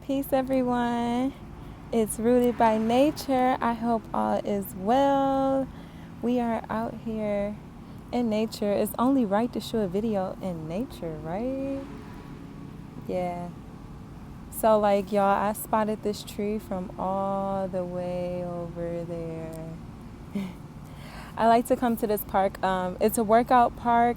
Peace, everyone. It's Rooted by Nature. I hope all is well. We are out here in nature. It's only right to shoot a video in nature, right? Yeah. So, like, y'all, I spotted this tree from all the way over there. I like to come to this park. It's a workout park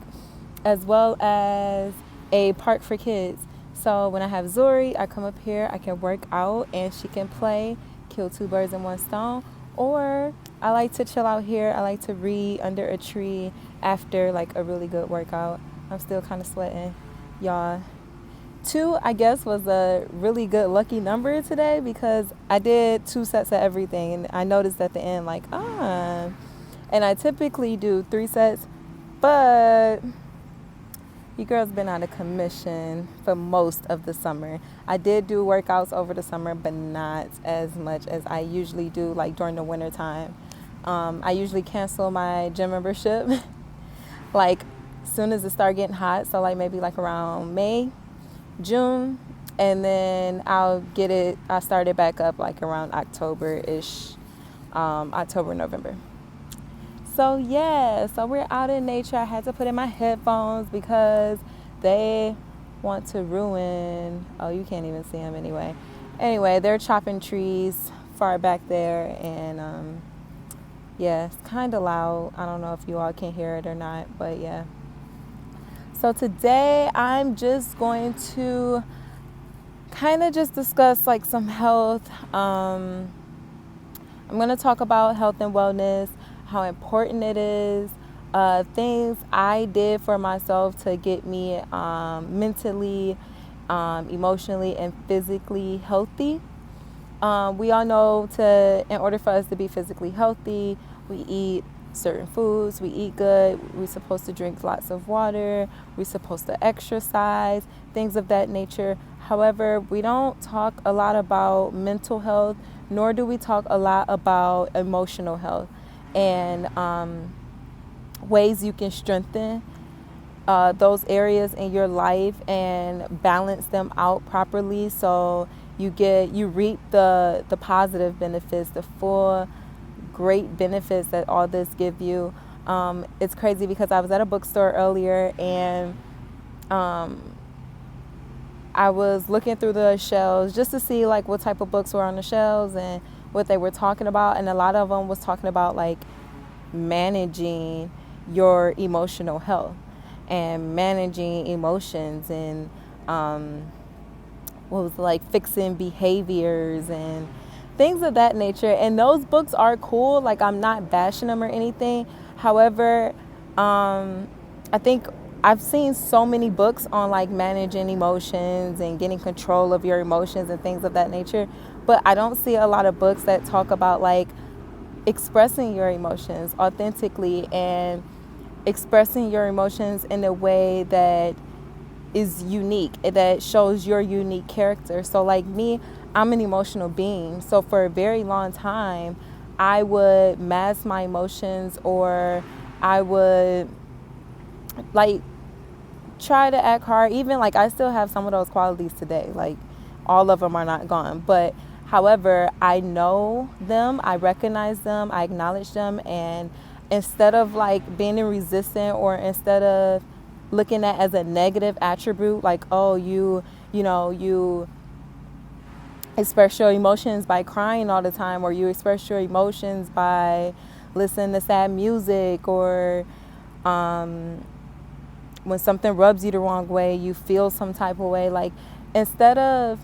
as well as a park for kids. So when I have Zori, I come up here, I can work out and she can play, kill two birds in one stone. Or I like to chill out here. I like to read under a tree after like a really good workout. I'm still kind of sweating, y'all. 2, I guess, was a really good lucky number today because I did 2 sets of everything. And I noticed at the end, like, and I typically do 3 sets, but your girl's been out of commission for most of the summer. I did do workouts over the summer, but not as much as I usually do, like during the winter time. I usually cancel my gym membership like as soon as it starts getting hot. So like maybe like around May, June, and then I'll start it back up like around October-ish, October, November. So yeah, so we're out in nature. I had to put in my headphones because they want to ruin, oh, you can't even see them anyway. Anyway, they're chopping trees far back there, and yeah, it's kind of loud. I don't know if you all can hear it or not, but yeah. So today I'm just going to kind of just discuss like some health. I'm going to talk about health and wellness, how important it is, things I did for myself to get me mentally, emotionally, and physically healthy. We all know in order for us to be physically healthy, we eat certain foods, we eat good, we're supposed to drink lots of water, we're supposed to exercise, things of that nature. However, we don't talk a lot about mental health, nor do we talk a lot about emotional health and ways you can strengthen those areas in your life and balance them out properly so you reap the positive benefits, the full great benefits that all this give you. It's crazy because I was at a bookstore earlier and I was looking through the shelves just to see like what type of books were on the shelves and what they were talking about, and a lot of them was talking about like managing your emotional health and managing emotions and what was like fixing behaviors and things of that nature. And those books are cool. Like, I'm not bashing them or anything. However, I think I've seen so many books on like managing emotions and getting control of your emotions and things of that nature. But I don't see a lot of books that talk about like expressing your emotions authentically and expressing your emotions in a way that is unique, that shows your unique character. So like me, I'm an emotional being. So for a very long time, I would mask my emotions, or I would like try to act hard. Even like I still have some of those qualities today. Like all of them are not gone. But however, I know them, I recognize them, I acknowledge them, and instead of like being resistant, or instead of looking at as a negative attribute, like, oh, you express your emotions by crying all the time, or you express your emotions by listening to sad music, or when something rubs you the wrong way, you feel some type of way. Like, instead of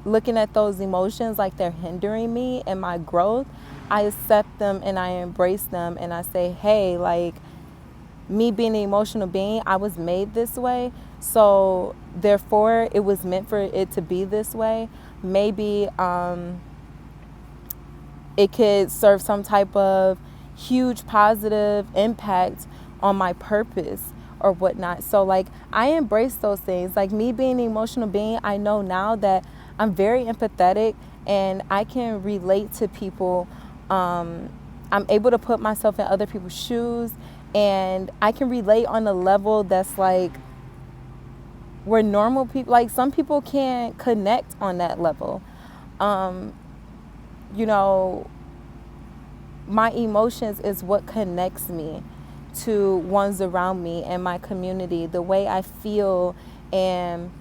looking at those emotions like they're hindering me and my growth, I accept them and I embrace them, and I say, hey, like, me being an emotional being, I was made this way, so therefore it was meant for it to be this way. Maybe it could serve some type of huge positive impact on my purpose or whatnot. So like, I embrace those things. Like, me being an emotional being, I know now that I'm very empathetic and I can relate to people. I'm able to put myself in other people's shoes, and I can relate on a level that's like we're normal people. Like, some people can't connect on that level. You know, my emotions is what connects me to ones around me and my community. The way I feel and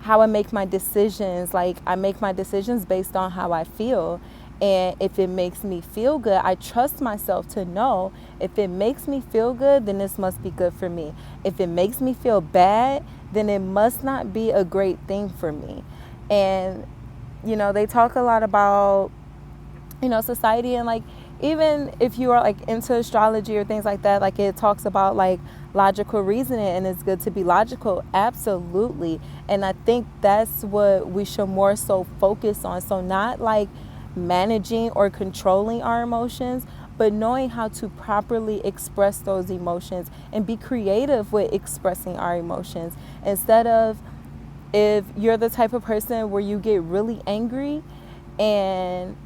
how I make my decisions. Like, I make my decisions based on how I feel. And if it makes me feel good, I trust myself to know if it makes me feel good, then this must be good for me. If it makes me feel bad, then it must not be a great thing for me. And, you know, they talk a lot about, you know, society, and like, even if you are like into astrology or things like that, like it talks about like logical reasoning, and it's good to be logical. Absolutely. And I think that's what we should more so focus on. So not like managing or controlling our emotions, but knowing how to properly express those emotions and be creative with expressing our emotions. Instead of, if you're the type of person where you get really angry and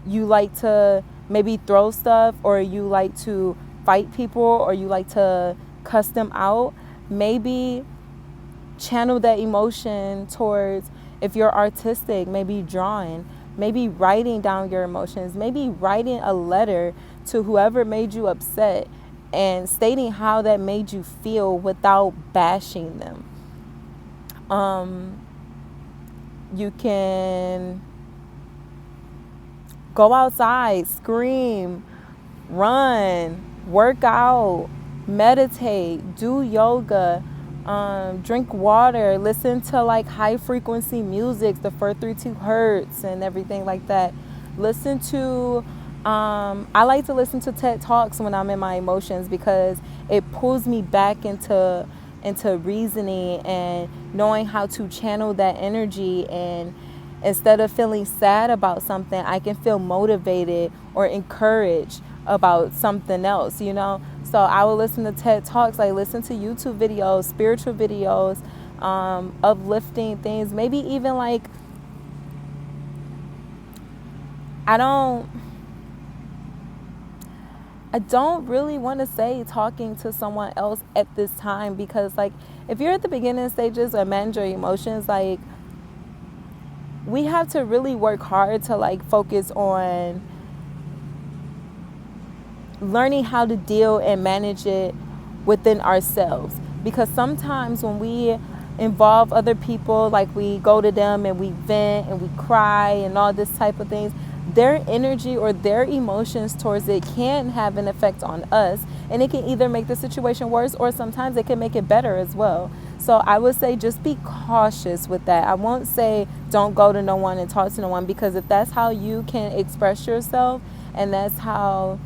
you like to maybe throw stuff, or you like to fight people, or you like to cuss them out, maybe channel that emotion towards, if you're artistic, maybe drawing, maybe writing down your emotions, maybe writing a letter to whoever made you upset and stating how that made you feel without bashing them. You can go outside, scream, run, work out, meditate, do yoga, drink water, listen to like high frequency music, the 432 hertz and everything like that. Listen to, I like to listen to TED Talks when I'm in my emotions, because it pulls me back into reasoning and knowing how to channel that energy. And instead of feeling sad about something, I can feel motivated or encouraged about something else, you know? So I will listen to TED Talks, I listen to YouTube videos, spiritual videos, uplifting things, maybe even like, I don't really want to say talking to someone else at this time, because like, if you're at the beginning stages of manage your emotions, like, we have to really work hard to like focus on learning how to deal and manage it within ourselves. Because sometimes when we involve other people, like we go to them and we vent and we cry and all this type of things, their energy or their emotions towards it can have an effect on us, and it can either make the situation worse, or sometimes it can make it better as well. So I would say just be cautious with that. I won't say don't go to no one and talk to no one, because if that's how you can express yourself and that's how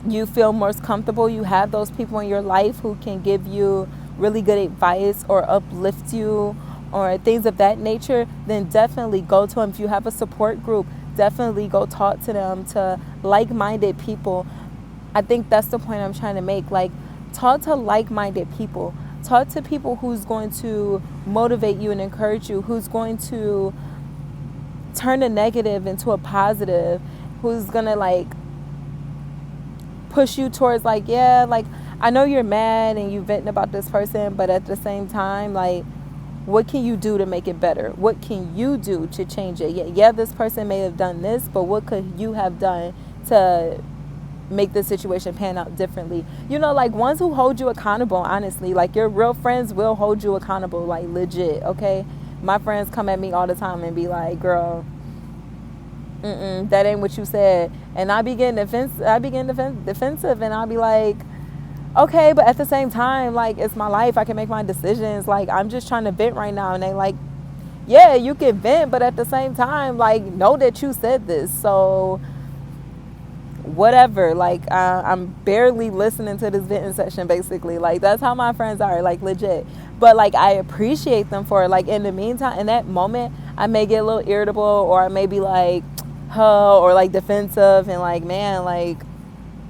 you feel most comfortable, you have those people in your life who can give you really good advice or uplift you or things of that nature, then definitely go to them. If you have a support group, definitely go talk to them, to like-minded people. I think that's the point I'm trying to make. Like, talk to like-minded people. Talk to people who's going to motivate you and encourage you, who's going to turn a negative into a positive, who's going to like push you towards like, yeah, like, I know you're mad and you're venting about this person, but at the same time, like, what can you do to make it better? What can you do to change it? Yeah, this person may have done this, but what could you have done to make the situation pan out differently? You know, like, ones who hold you accountable, honestly, like, your real friends will hold you accountable, like, legit, okay? My friends come at me all the time and be like, girl, that ain't what you said. And I be getting defensive, and I'll be like, okay, but at the same time, like, it's my life. I can make my decisions. Like, I'm just trying to vent right now. And they like, yeah, you can vent, but at the same time, like, know that you said this. So whatever, like, I'm barely listening to this venting session, basically. Like, that's how my friends are, like, legit. But like, I appreciate them for it. Like, in the meantime, in that moment, I may get a little irritable, or I may be like, huh, or like defensive, and like, man, like,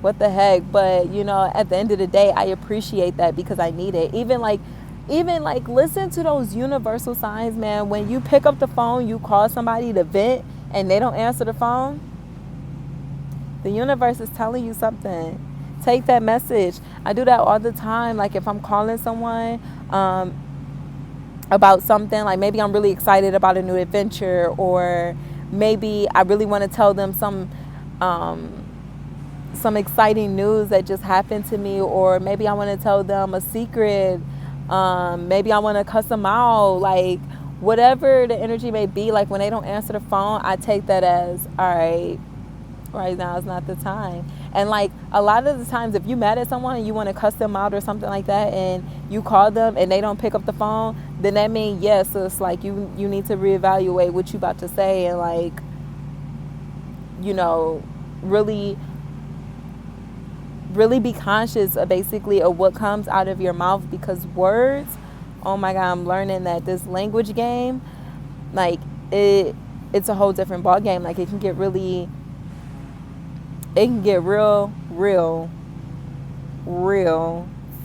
what the heck? But, you know, at the end of the day, I appreciate that, because I need it. Even like listen to those universal signs, man. When you pick up the phone, you call somebody to vent and they don't answer the phone, the universe is telling you something. Take that message. I do that all the time. Like, if I'm calling someone, about something, like maybe I'm really excited about a new adventure, or maybe I really want to tell them some exciting news that just happened to me, or maybe I want to tell them a secret. Maybe I want to cuss them out, like whatever the energy may be. Like when they don't answer the phone, I take that as, all right now is not the time. And like a lot of the times, if you mad at someone and you want to cuss them out or something like that, and you call them and they don't pick up the phone, then that means, yes, so it's like you need to reevaluate what you about to say, and like, really be conscious of basically of what comes out of your mouth, because words, oh my God, I'm learning that this language game, like it's a whole different ball game. Like it can get real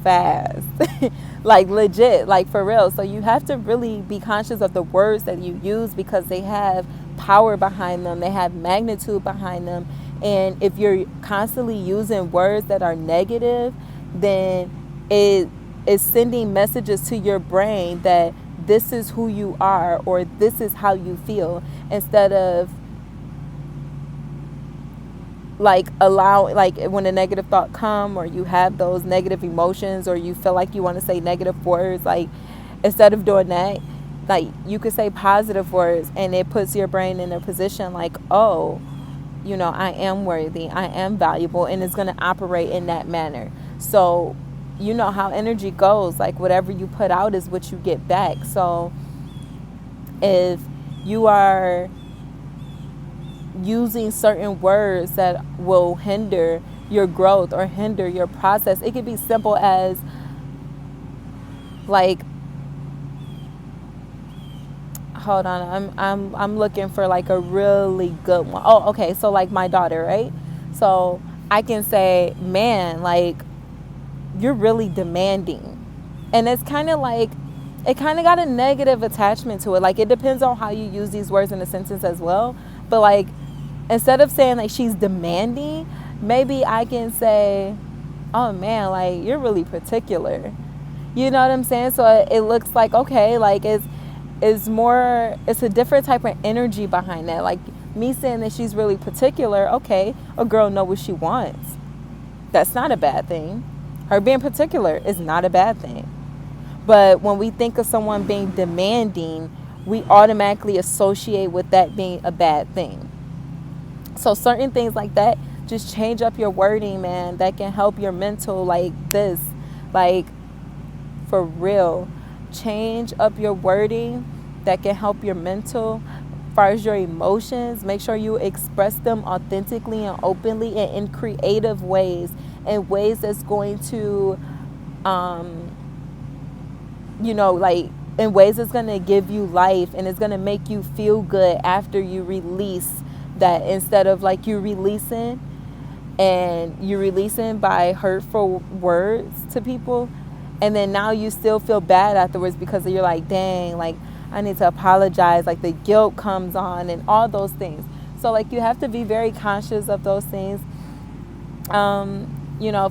fast. Like legit, like for real. So you have to really be conscious of the words that you use, because they have power behind them, they have magnitude behind them. And if you're constantly using words that are negative, then it is sending messages to your brain that this is who you are, or this is how you feel, instead of like allow, like when a negative thought come, or you have those negative emotions, or you feel like you want to say negative words, like instead of doing that, like you could say positive words, and it puts your brain in a position like, oh, I am worthy, I am valuable, and it's going to operate in that manner. So you know how energy goes, like whatever you put out is what you get back. So if you are using certain words that will hinder your growth or hinder your process, it could be simple as like, hold on, I'm looking for like a really good one. Oh, okay. So like my daughter, right? So I can say, man, like you're really demanding. And it's kind of like, it kind of got a negative attachment to it. Like it depends on how you use these words in a sentence as well. But like, instead of saying like she's demanding, maybe I can say, oh man, like you're really particular. You know what I'm saying? So it looks like, okay, like it's a different type of energy behind that. Like me saying that she's really particular, okay, a girl know what she wants. That's not a bad thing. Her being particular is not a bad thing. But when we think of someone being demanding, we automatically associate with that being a bad thing. So certain things like that, just change up your wording, man. That can help your mental, like this, like for real. Change up your wording. That can help your mental. As far as your emotions, make sure you express them authentically and openly and in creative ways, in ways that's going to, like in ways that's going to give you life, and it's going to make you feel good after you release that, instead of like you releasing by hurtful words to people, and then now you still feel bad afterwards because you're like, dang, like I need to apologize, like the guilt comes on and all those things. So like you have to be very conscious of those things.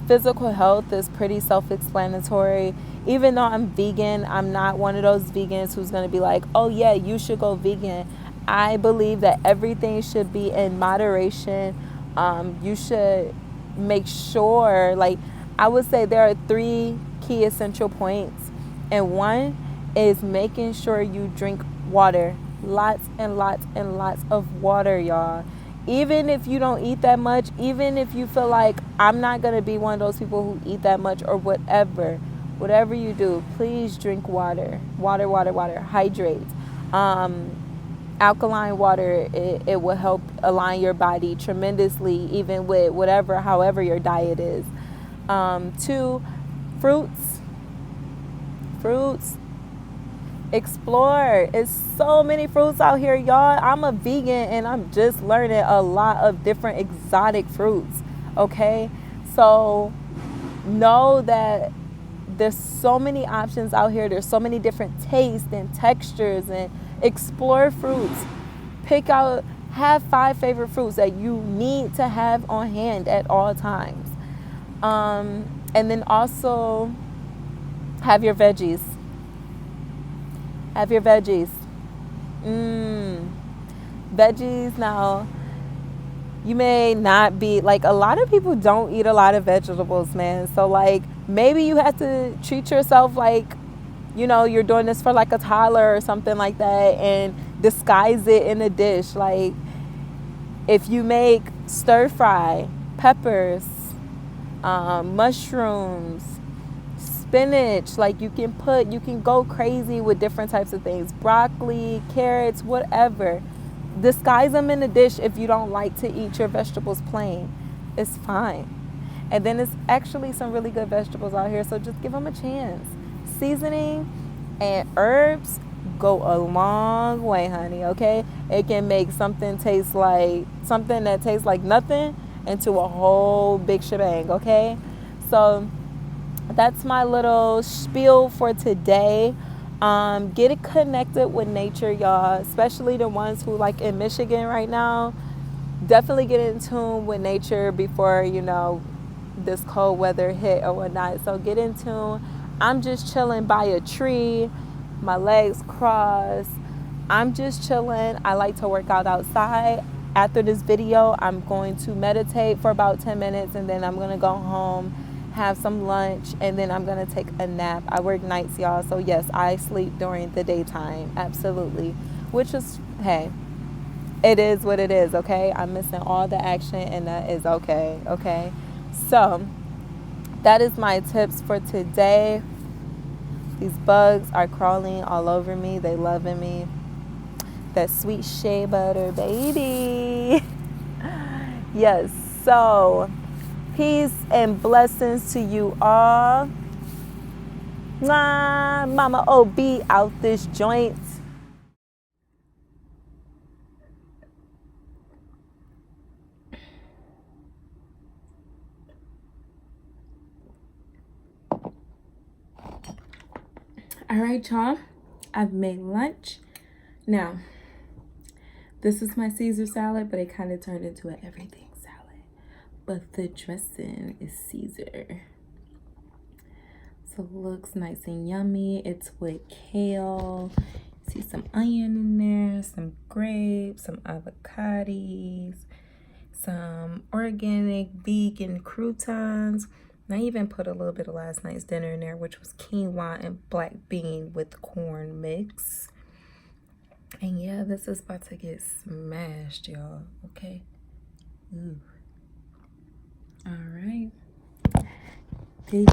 Physical health is pretty self-explanatory. Even though I'm vegan, I'm not one of those vegans who's going to be like, oh yeah, you should go vegan. I believe that everything should be in moderation. You should make sure, like I would say there are 3 key essential points. And one is making sure you drink water. Lots and lots and lots of water, y'all. Even if you don't eat that much, even if you feel like I'm not going to be one of those people who eat that much or whatever you do, please drink water. Water. Hydrate. Alkaline water, it will help align your body tremendously, even with however your diet is. 2, fruits. Explore. It's so many fruits out here, y'all. I'm a vegan and I'm just learning a lot of different exotic fruits. Okay, so know that there's so many options out here. There's so many different tastes and textures, and explore fruits. Have 5 favorite fruits that you need to have on hand at all times. And then also have your veggies. Have your veggies. Veggies now. You may not be like, a lot of people don't eat a lot of vegetables, man. So like maybe you have to treat yourself like, you know, you're doing this for like a toddler or something like that, and disguise it in a dish. Like if you make stir fry, peppers, mushrooms, spinach, like you can go crazy with different types of things, broccoli, carrots, whatever. Disguise them in a dish. If you don't like to eat your vegetables plain, it's fine. And then it's actually some really good vegetables out here, so just give them a chance. Seasoning and herbs go a long way, honey, okay? It can make something that tastes like nothing into a whole big shebang, okay? So that's my little spiel for today. Get it connected with nature, y'all, especially the ones who like in Michigan right now. Definitely get in tune with nature before, you know, this cold weather hit or whatnot. So get in tune. I'm just chilling by a tree, my legs crossed. I'm just chilling. I like to work out outside. After this video, I'm going to meditate for about 10 minutes, and then I'm going to go home, have some lunch, and then I'm going to take a nap. I work nights, y'all. So yes, I sleep during the daytime. Absolutely. Which is, hey, it is what it is, okay? I'm missing all the action, and that is okay, okay? So that is my tips for today. These bugs are crawling all over me. They loving me. That sweet shea butter, baby. Yes, so peace and blessings to you all. Mwah, Mama OB out this joint. All right, y'all. I've made lunch. Now, this is my Caesar salad, but it kind of turned into an everything salad. But the dressing is Caesar. So it looks nice and yummy. It's with kale. See some onion in there, some grapes, some avocados, some organic vegan croutons. And I even put a little bit of last night's dinner in there, which was quinoa and black bean with corn mix. And yeah, this is about to get smashed, y'all. Okay. Ooh. All right. Peace.